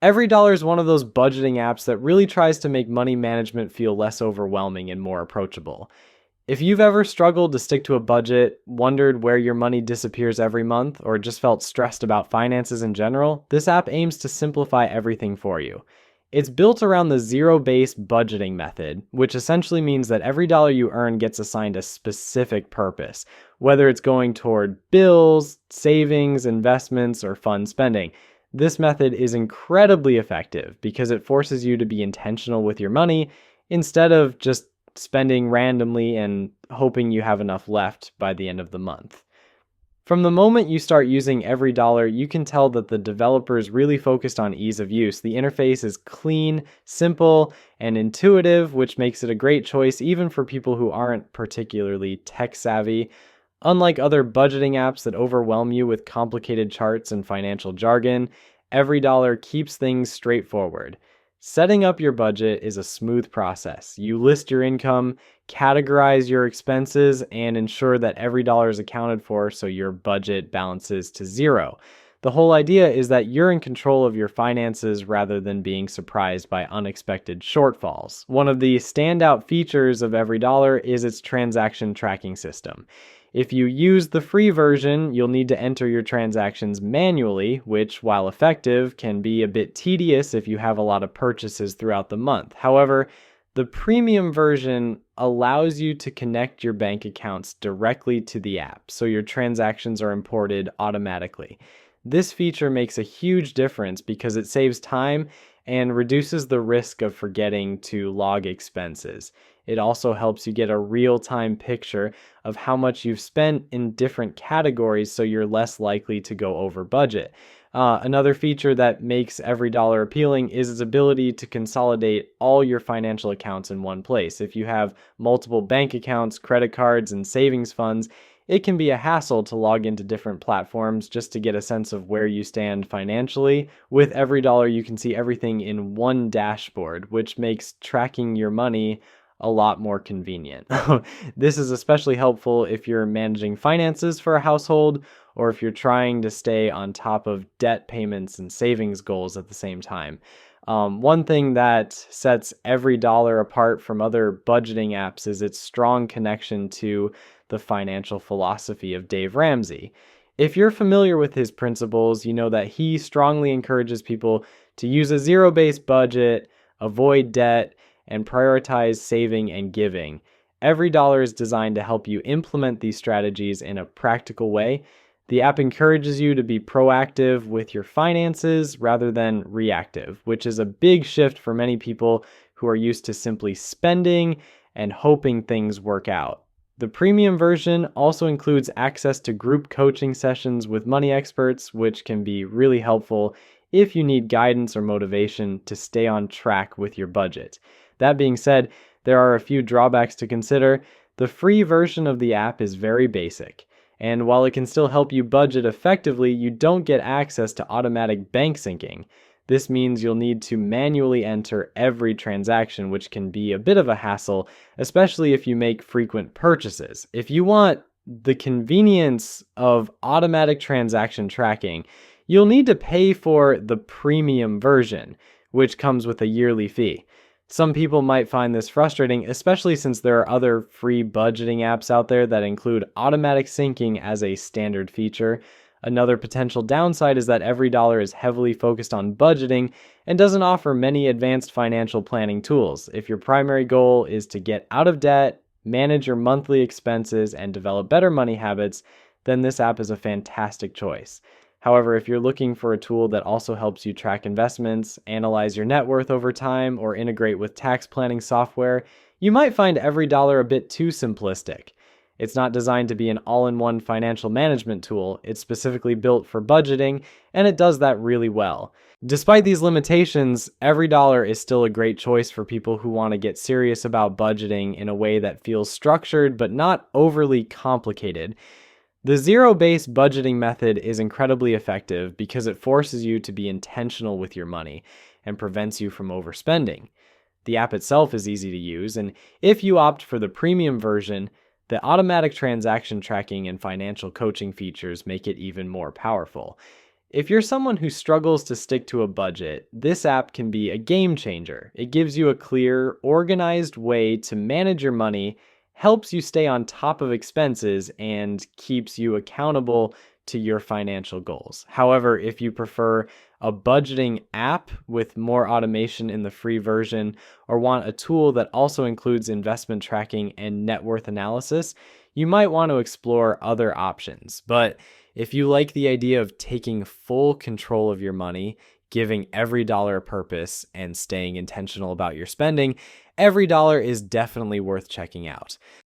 EveryDollar is one of those budgeting apps that really tries to make money management feel less overwhelming and more approachable. If you've ever struggled to stick to a budget, wondered where your money disappears every month, or just felt stressed about finances in general, this app aims to simplify everything for you. It's built around the zero-based budgeting method, which essentially means that every dollar you earn gets assigned a specific purpose, whether it's going toward bills, savings, investments, or fun spending. This method is incredibly effective because it forces you to be intentional with your money instead of just spending randomly and hoping you have enough left by the end of the month. From the moment you start using EveryDollar, you can tell that the developers really focused on ease of use. The interface is clean, simple, and intuitive, which makes it a great choice even for people who aren't particularly tech savvy. Unlike other budgeting apps that overwhelm you with complicated charts and financial jargon, EveryDollar keeps things straightforward. Setting up your budget is a smooth process. You list your income, categorize your expenses, and ensure that every dollar is accounted for so your budget balances to zero. The whole idea is that you're in control of your finances rather than being surprised by unexpected shortfalls. One of the standout features of EveryDollar is its transaction tracking system. If you use the free version, you'll need to enter your transactions manually, which, while effective, can be a bit tedious if you have a lot of purchases throughout the month. However, the premium version allows you to connect your bank accounts directly to the app, so your transactions are imported automatically. This feature makes a huge difference because it saves time and reduces the risk of forgetting to log expenses. It also helps you get a real-time picture of how much you've spent in different categories so you're less likely to go over budget. Another feature that makes EveryDollar appealing is its ability to consolidate all your financial accounts in one place. If you have multiple bank accounts, credit cards, and savings funds, it can be a hassle to log into different platforms just to get a sense of where you stand financially. With EveryDollar, you can see everything in one dashboard, which makes tracking your money a lot more convenient. This is especially helpful if you're managing finances for a household or if you're trying to stay on top of debt payments and savings goals at the same time. One thing that sets EveryDollar apart from other budgeting apps is its strong connection to the financial philosophy of Dave Ramsey. If you're familiar with his principles, you know that he strongly encourages people to use a zero-based budget, avoid debt, and prioritize saving and giving. EveryDollar is designed to help you implement these strategies in a practical way. The app encourages you to be proactive with your finances rather than reactive, which is a big shift for many people who are used to simply spending and hoping things work out. The premium version also includes access to group coaching sessions with money experts, which can be really helpful if you need guidance or motivation to stay on track with your budget. That being said, there are a few drawbacks to consider. The free version of the app is very basic, and while it can still help you budget effectively, you don't get access to automatic bank syncing. This means you'll need to manually enter every transaction, which can be a bit of a hassle, especially if you make frequent purchases. If you want the convenience of automatic transaction tracking, you'll need to pay for the premium version, which comes with a yearly fee. Some people might find this frustrating, especially since there are other free budgeting apps out there that include automatic syncing as a standard feature. Another potential downside is that EveryDollar is heavily focused on budgeting and doesn't offer many advanced financial planning tools. If your primary goal is to get out of debt, manage your monthly expenses, and develop better money habits, then this app is a fantastic choice. However, if you're looking for a tool that also helps you track investments, analyze your net worth over time, or integrate with tax planning software, you might find EveryDollar a bit too simplistic. It's not designed to be an all-in-one financial management tool. It's specifically built for budgeting, and it does that really well. Despite these limitations, EveryDollar is still a great choice for people who want to get serious about budgeting in a way that feels structured but not overly complicated. The zero-based budgeting method is incredibly effective because it forces you to be intentional with your money and prevents you from overspending. The app itself is easy to use, and if you opt for the premium version, the automatic transaction tracking and financial coaching features make it even more powerful. If you're someone who struggles to stick to a budget, this app can be a game changer. It gives you a clear, organized way to manage your money, helps you stay on top of expenses, and keeps you accountable to your financial goals. However, if you prefer a budgeting app with more automation in the free version, or want a tool that also includes investment tracking and net worth analysis, you might want to explore other options. But if you like the idea of taking full control of your money, giving every dollar a purpose, and staying intentional about your spending, EveryDollar is definitely worth checking out.